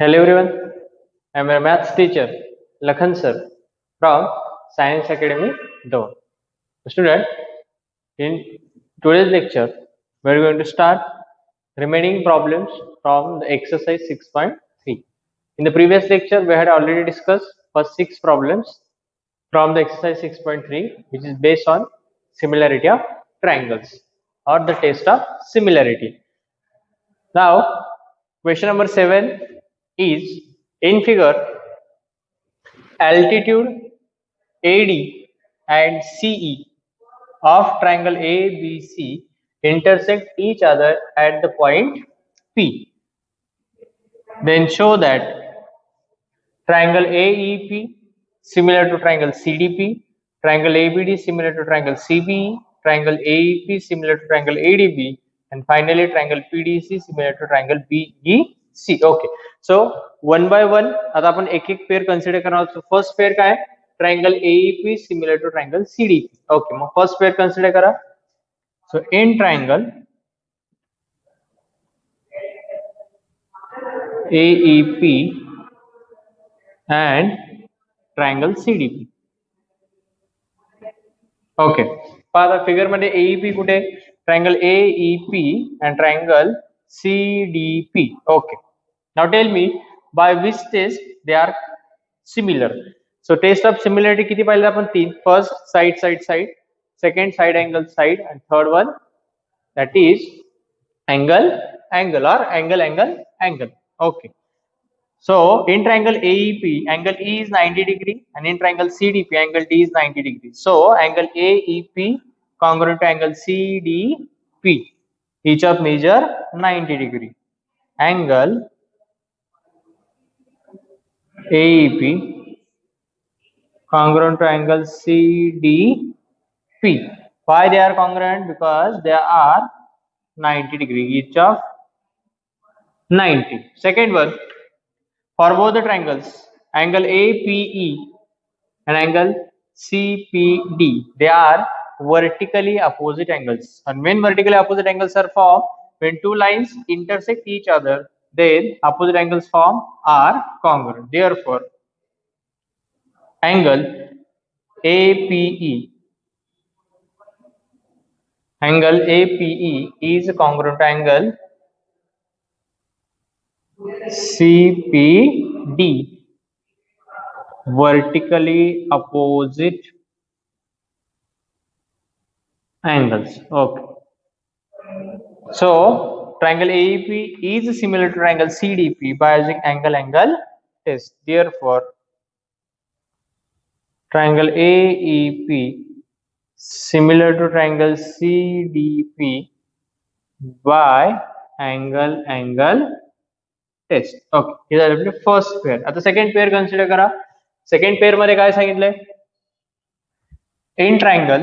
Hello everyone, I am a maths teacher, Lakhan sir, from Science Academy, Doon. Student, in today's lecture, we are going to start remaining problems from the exercise 6.3. In the previous lecture, we had already discussed first 6 problems from the exercise 6.3, which is based on similarity of triangles or the test of similarity. Now, question number 7 is in figure altitude AD and CE of triangle ABC intersect each other at the point P. Then show that triangle AEP similar to triangle CDP, triangle ABD similar to triangle CBE, triangle AEP similar to triangle ADB, and finally triangle PDC similar to triangle BEC. Okay, so one by one आता आपण एक एक pair consider करणार आहोत. First pair काय आहे? Triangle AEP similar to triangle CDP. Okay, mug first pair consider करा. So in triangle AEP and triangle CDP. Okay, पहा फिगर मध्ये AEP कुठे? Triangle AEP and triangle CDP. Okay, now tell me by which test they are similar. So test of similarity किती पाहिले आपण? तीन. First side side side, second side angle side, and third one that is angle angle or angle angle angle. Okay, so in triangle AEP, angle E is 90 degree, and in triangle CDP, angle D is 90 degree. So angle AEP congruent to angle CDP, each of measure 90 degree. Angle AEP congruent to angle CDP. Why they are congruent? Because they are 90 degree, each of 90. Second one, for both the triangles, angle APE and angle CPD, they are vertically opposite angles. And when vertically opposite angles are formed, when two lines intersect each other, then opposite angles formed are congruent. Therefore, angle APE is congruent to angle CPD, vertically opposite angles. Okay, so triangle AEP is similar to triangle CDP by using angle angle test. Therefore, triangle AEP similar to triangle CDP by angle angle test. Okay, हे झालं आपले first pair. आता second pair consider करा. Second pair मध्ये काय सांगितलंय? In triangle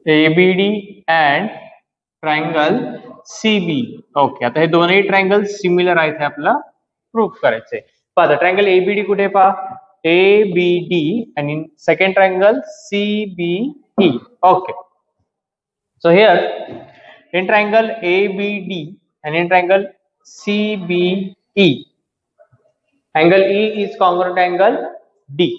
ABD and triangle CB. Okay, आता हे दोनही triangle similar आहेत हे आपल्याला प्रूफ करायचंय. पहा ट्रायंगल ABD कुठे? पहा ABD आणि second triangle CBE. Okay, so here in triangle ABD and in triangle CBE, angle E is congruent to angle D,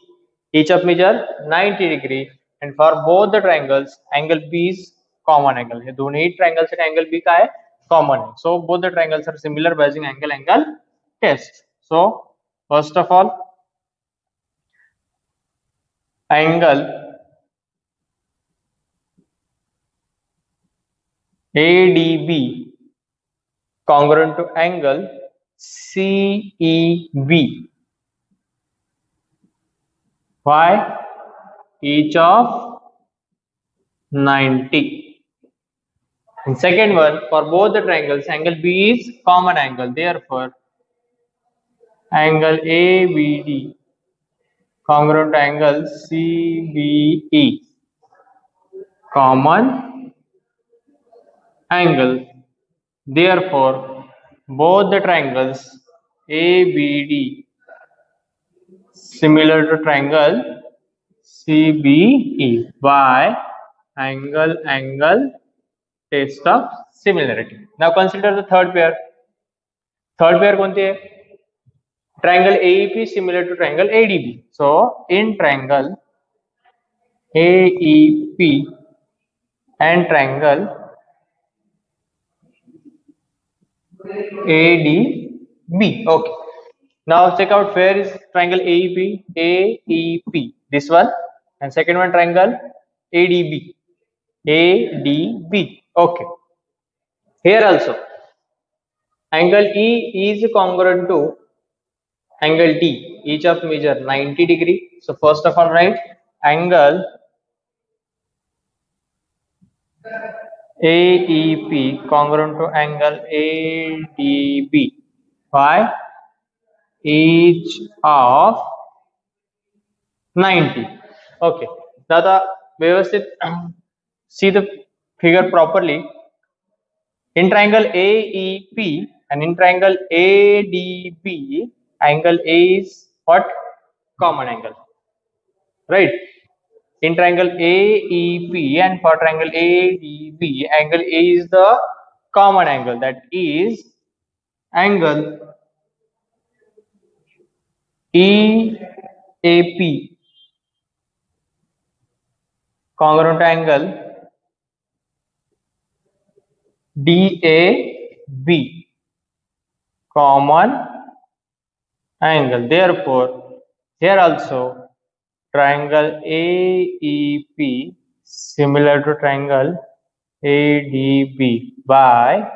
each of measure 90 degree, and for both the triangles angle B is common angle. हे दोन्ही triangles साठी angle B काय आहे? Common आहे. So both the triangles are similar by using angle angle test. So first of all, angle ADB congruent to angle CEB. Why? Each of 90. And second one, for both the triangles, angle B is common angle. Therefore, angle ABD congruent to angle CBE, common angle. Therefore, both the triangles ABD similar to triangle CBE by angle angle test of similarity. Now consider the third pair. Third pair कोणती आहे? Triangle AEP similar to triangle ADB. So in triangle AEP and triangle ADB. Okay. Now check out where is triangle AEP. AEP. This one, and second one triangle ADB. ADB. Okay. Here also angle E is congruent to angle D, each of measure 90 degree. So first of all write angle AEP congruent to angle ADB by each of 90. Okay. Now the व्यवस्थित see the figure properly. In triangle AEP and in triangle ADB, angle A is what? Common angle, right? In triangle AEP and for triangle ADB, angle A is the common angle, that is angle EAP congruent to angle DAB, common angle. Therefore, here also triangle AEP similar to triangle ADB by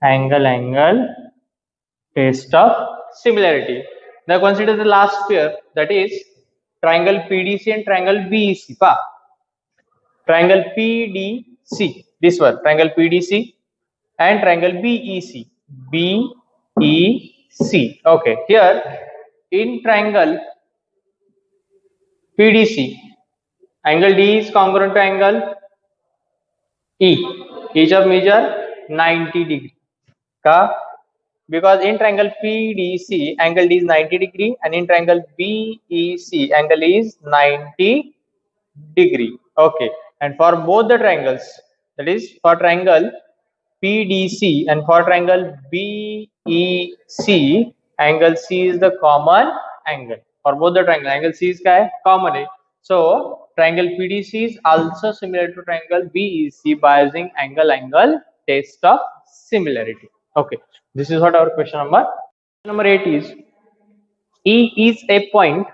angle test of similarity. Now consider the last pair, that is triangle PDC and triangle BEC. Triangle PDC, this one, triangle PDC and triangle BEC. BEC. Okay, here in triangle PDC, angle D is congruent to angle E, each of measure 90 degree. Because in triangle PDC, angle D is 90 degree, and in triangle BEC, angle is 90 degree. Okay, and for both the triangles, that is for triangle PDC and for triangle BEC, angle C is the common angle. For both the triangle, angle C is common. So triangle PDC is also similar to triangle BEC by using angle test of similarity. Okay, this is what our question number 8 is. E is a point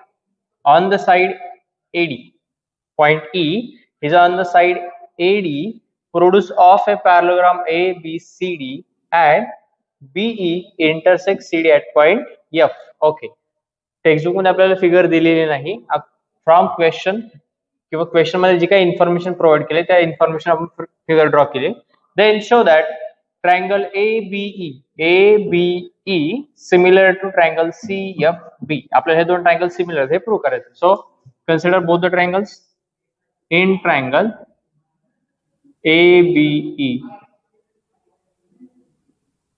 on the side AD. Point E is on the side AD produced of a parallelogram ABCD, and BE intersects CD at point F. Okay. Textbook मध्ये आपल्याला figure दिलेली नाही. From question किंवा question मध्ये जी काही information provide केले त्या information आपण फिगर ड्रॉ केले. Then show that triangle ABE similar to triangle CFB. आपल्याला हे दोन ट्रायंगल सिमिलर हे प्रूव्ह करायचं. So consider both the triangles. In triangle ABE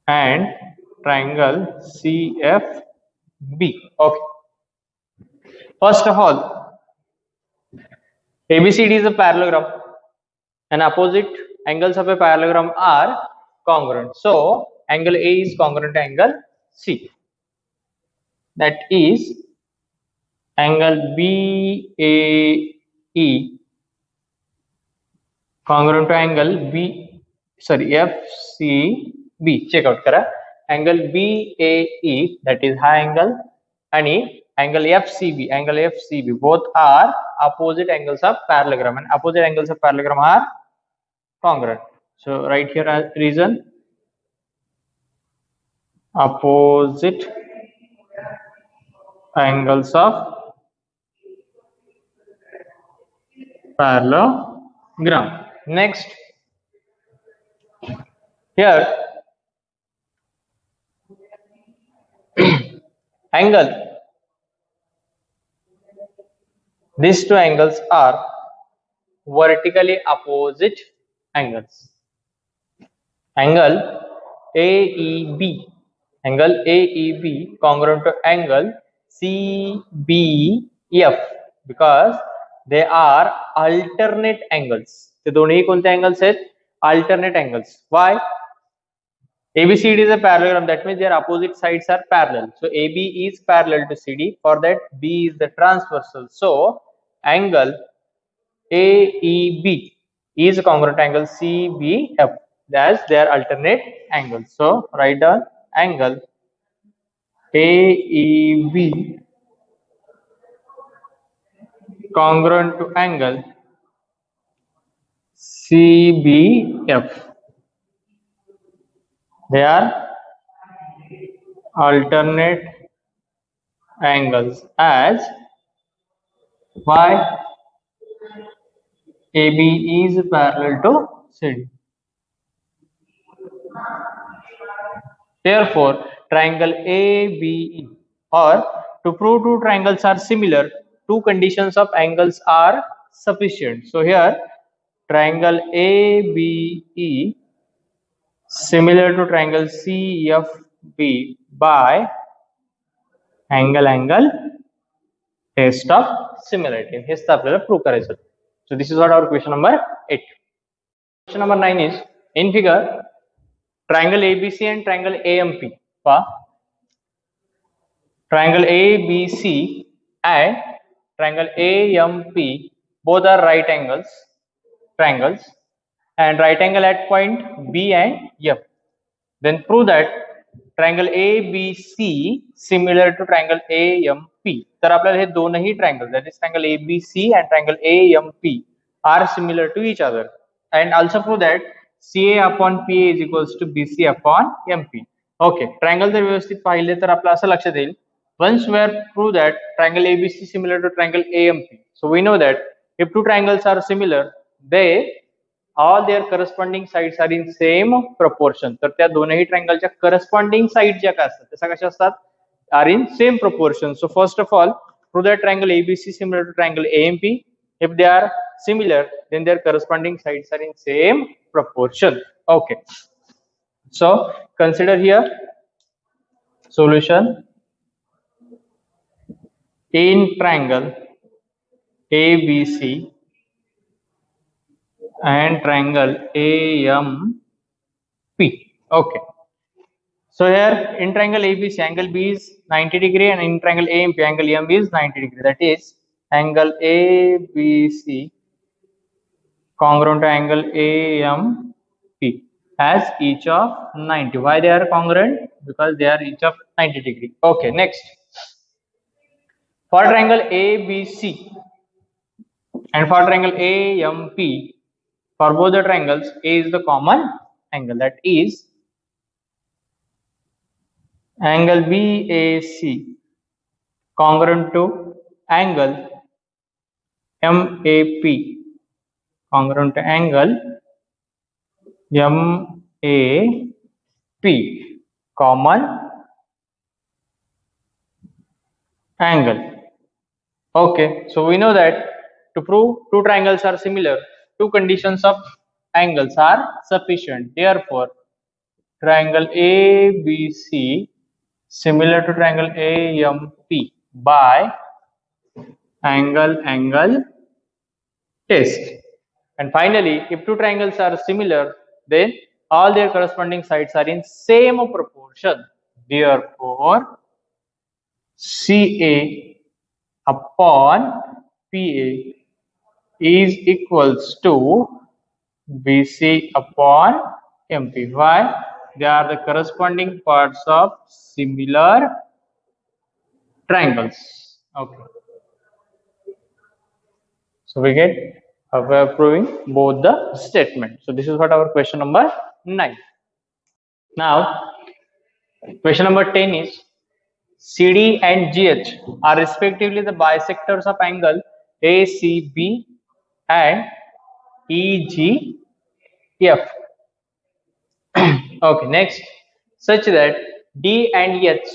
and triangle CFB. Okay. First of all, ABCD is a parallelogram and opposite angles of a parallelogram are congruent. So angle A is congruent to angle C. That is angle BAE congruent to angle FCB. Check out kara. Angle BAE, that is high angle, and angle FCB, both are opposite angles of parallelogram, and opposite angles of parallelogram are congruent. So right here as reason, opposite angles of parallelogram. Next, here angle, these two angles are vertically opposite angles. Angle AEB congruent to angle CBF, because they are alternate angles. ते दोन्ही कोणते angles आहेत? alternate angles. Why? ABCD is a parallelogram. That means their opposite sides are parallel. So AB is parallel to CD. For that, B is the transversal. So angle AEB is a congruent angle CBF. That's their alternate angles. So write down angle AEB congruent to angle CBF. They are alternate angles as Y AB is parallel to CD. Therefore, triangle ABE, or to prove two triangles are similar, two conditions of angles are sufficient. So here, triangle ABE similar to triangle CFB by angle test of similarity. हेच तर आपल्याला prove करायचं. So this is what our question number 8. Question number 9 is, in figure, triangle ABC and triangle AMP. Triangle ABC and triangle AMP both are right triangles, and right angle at point B and F. Then prove that triangle ABC similar to triangle AMP. तर आपल्याला हे दोनही triangles, that is triangle ABC and triangle AMP, are similar to each other, and also prove that CA upon PA is equals to BC upon MP. Okay, triangle जर व्यवस्थित पाहिले तर आपलं असं लक्षात येईल. Once we have proved that triangle ABC similar to triangle AMP, so we know that if two triangles are similar, they all their corresponding sides are in same proportion. तर त्या दोनही ट्रायंगलच्या corresponding sides ज्या काय असतात त्या कशा असतात, are in same proportion. So first of all, prove that triangle ABC similar to triangle AMP. If they are similar, then their corresponding sides are in same proportion. Okay, so consider here solution. In triangle ABC and triangle AMP. Okay, so here in triangle ABC angle B is 90 degree, and in triangle AMP angle M is 90 degree. That is angle ABC congruent to angle AMP has each of 90. Why they are congruent? Because they are each of 90 degree. Okay, next, for triangle ABC and for triangle AMP, for both the triangles, A is the common angle. That is angle BAC congruent to angle MAP congruent to angle MAP, common angle. Okay, so we know that to prove two triangles are similar, two conditions of angles are sufficient. Therefore, triangle ABC similar to triangle AMP by angle test. And finally, if two triangles are similar, then all their corresponding sides are in same proportion. Therefore, CA upon PA is equals to BC upon MP. Why? They are the corresponding parts of similar triangles. Okay, so we get we are proving both the statements. So this is what our question number 9. Now question number 10 is, CD and GH are respectively the bisectors of angle ACB and EGF. Okay, next, such that D and H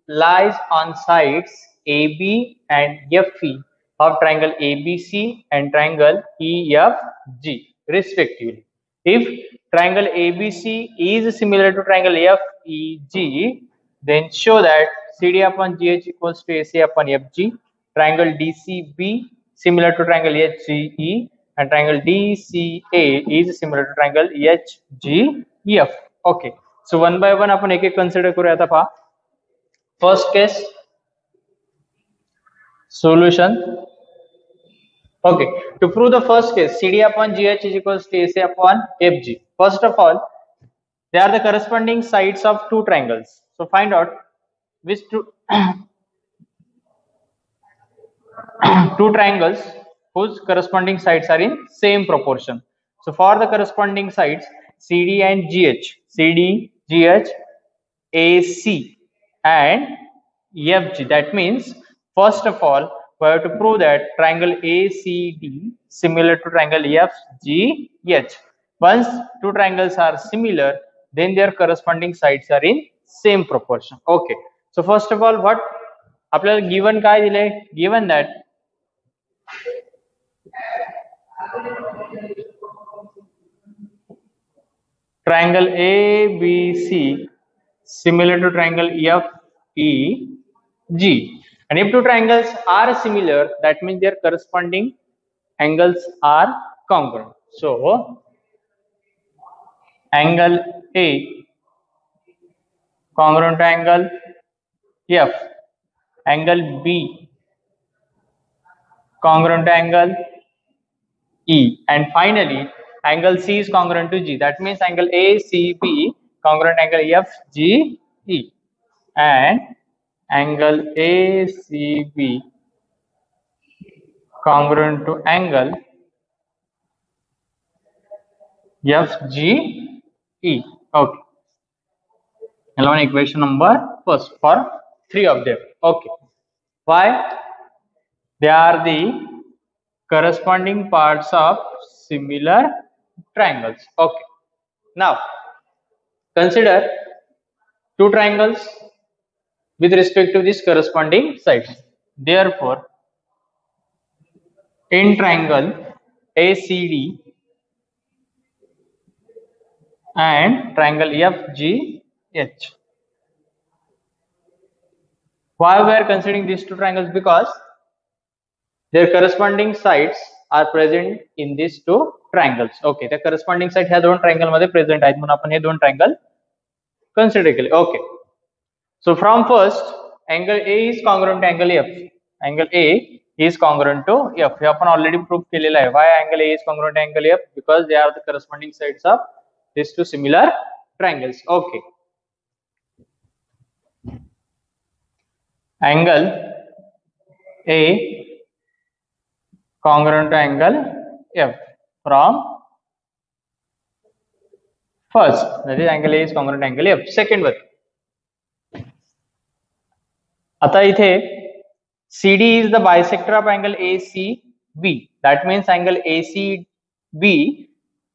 lies on sides AB and FE of triangle ABC and triangle EFG respectively. If triangle ABC is similar to triangle FEG, then show that CD upon GH equals to AC upon FG. Triangle DCB similar to triangle HGE, and triangle DCA is similar to triangle HGF. Okay, so one by one आपण एक एक consider करूया. आता पहा, first case solution. Okay, to prove the first case, CD upon GH is equals to AC upon FG. First of all, they are the corresponding sides of two triangles. So find out which two two triangles whose corresponding sides are in same proportion. So for the corresponding sides CD and GH, CD, GH, AC and FG. That means first of all we have to prove that triangle ACD similar to triangle FGH. Once two triangles are similar, then their corresponding sides are in same proportion. Okay. So first of all, what आपल्याला given काय दिले? Given that triangle ABC similar to triangle FEG. And if two triangles are similar, that means their corresponding angles are congruent. So angle A congruent to angle F, angle B congruent to angle E, and finally angle C is congruent to G. That means angle ACB congruent to angle FGE, and angle ACB congruent to angle FGE. Okay. Now equation number first for three of them. Okay. Why? They are the corresponding parts of similar triangles. Okay. Now consider two triangles with respect to this corresponding sides. Therefore, in triangle ACD and triangle FGH. Why we are considering these two triangles? Because their corresponding sides are present in these two triangles. Okay, the corresponding side ह्या दोन triangle मध्ये present आहेत म्हणून आपण हे दोन triangle consider केले. Okay. So from first, angle A is congruent to angle F. Angle A is congruent to F. हे आपण already prove केलेला आहे. Why angle A is congruent to angle F? Because they are the corresponding sides of these two similar triangles. Okay. Angle A congruent to angle F from first, that is angle A is congruent to angle F. Second one, आता इथे CD is the bisector of angle ACB. That means angle ACB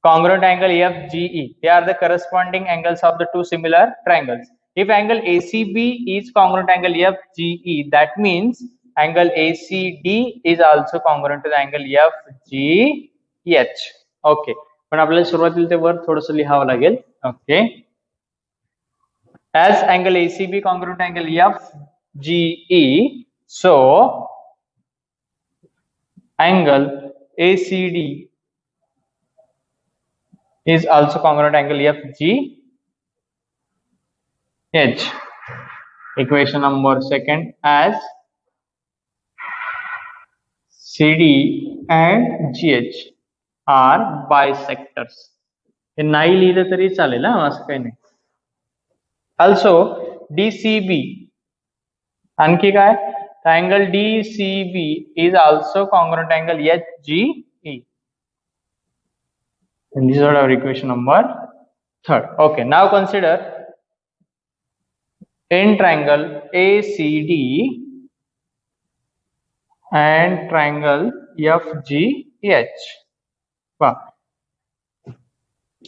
congruent to angle FGE. They are the corresponding angles of the two similar triangles. If angle ACB is congruent to angle FGE, that means angle ACD is also congruent to the angle FGH. Okay. पण आपल्याला सुरुवातीला ते वर थोडंसं लिहावं लागेल. Okay. As angle ACB congruent to angle FGE, so angle ACD is also congruent to angle FGH. Equation number second, as CD and GH are bisectors. हे नाही लिहिलं तरी चालेल, असं काही नाही. Also DCB, आणखी काय, angle DCB is also congruent to angle HGE. And this is our equation number third. Okay, now consider in triangle ACD and triangle FGH.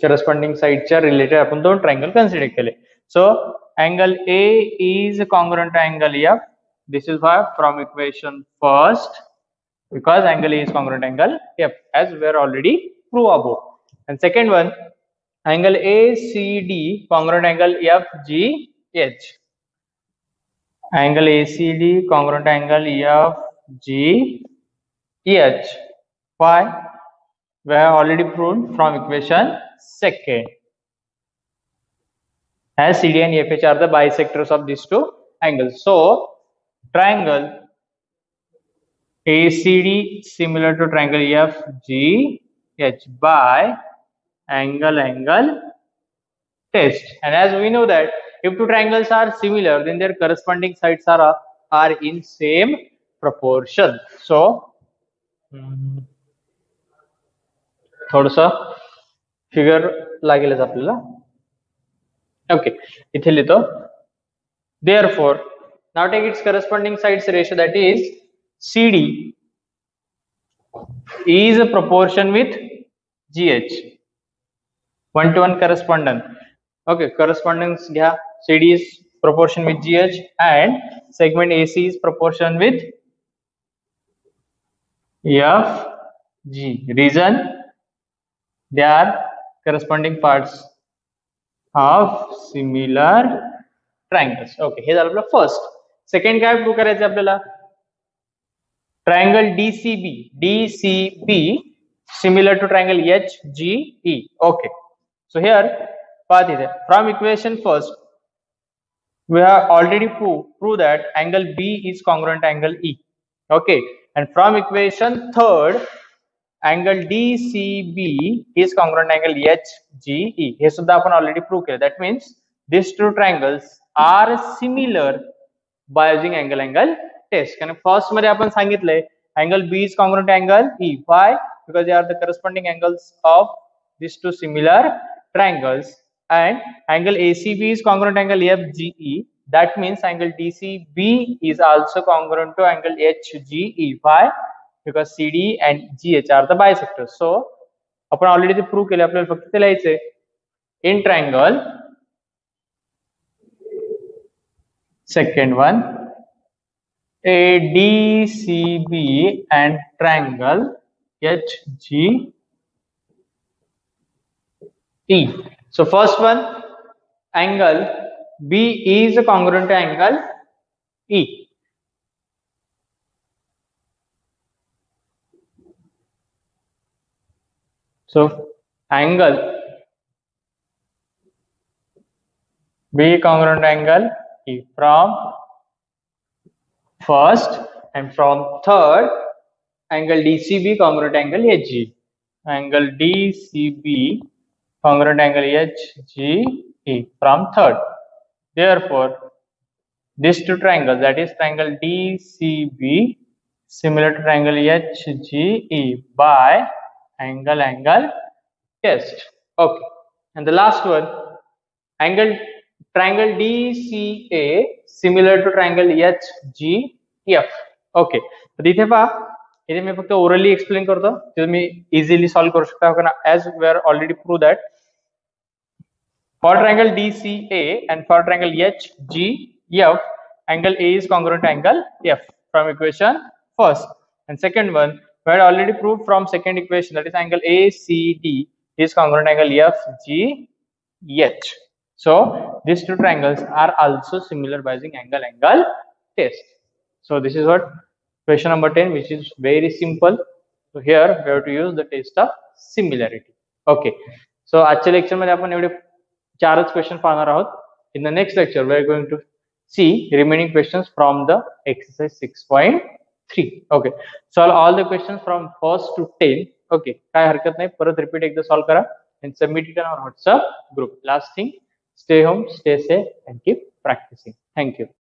Corresponding sides are related. आपण दोन triangle consider केले. So angle A is congruent to angle F. This is why from equation first, because angle A is congruent to angle F, as we are already proved above. And second one, angle ACD congruent to angle FGH. Angle ACD congruent to angle FGH. Why? we have already proved from equation second. As CD and FH are the bisectors of these two angles. So triangle ACD similar to triangle FGH by angle test. And as we know that if two triangles are similar, then their corresponding sides are in same proportion. So थोडंसं figure लागेलच आपल्याला. Okay, इथे लिहितो. Therefore, now take its corresponding sides ratio, that is CD is a proportion with GH. 1:1 correspondence. Okay, correspondence घ्या. CD is proportion with GH and segment AC is proportion with FG. Reason, they are corresponding parts of similar triangles. Okay, हे झालं आपलं first. Second काय prove करायचं आपल्याला? Triangle DCB similar to triangle HGE. Okay, so here path is from equation first we have already proved that angle B is congruent to angle E. Okay, and from equation third angle DCB is congruent to angle HGE. हे सुद्धा आपण already prove केलं. That means these two triangles are similar by using angle test. कारण first मध्ये आपण सांगितलंय angle B is congruent to angle E. Why? Because they are the corresponding angles of these two similar triangles, and angle ACB is congruent to angle FGE. That means angle DCB is also congruent to angle HGE. Why? Because CD and GH are the bisectors. So आपण already ते prove केले. आपल्याला फक्त ते लिहायचे. In triangle, second one, ADCB and triangle HGE. So first one, angle B is congruent to angle E. So angle B congruent to angle E from first, and from third angle DCB congruent to angle HG. Angle DCB congruent to angle HGE from third. Therefore, these two triangles, that is triangle DCB similar to triangle HGE by angle test. Okay, and the last one, triangle DCA similar to triangle HGF. Okay, तर इथे पहा, इथे मी फक्त orally explain करतो. तुम्ही easily solve करू शकता. कारण as we are already proved that for triangle DCA and for triangle HGF, angle A is congruent to angle F from equation first, and second one we had already proved from second equation, that is angle ACD is congruent to angle FGH. So these two triangles are also similar by using angle test. So this is what question number 10, which is very simple. So here we have to use the test of similarity. Okay, so आजच्या lecture मध्ये आपण एवढे 4च question पाहणार आहोत. In the next lecture we are going to see remaining questions from the exercise 6.3. Okay, solve all the questions from first to 10. Okay, काय हरकत नाही, परत रिपीट एकदा सॉल्व करा and submit it on our WhatsApp group. Last thing, stay home, stay safe and keep practicing. Thank you.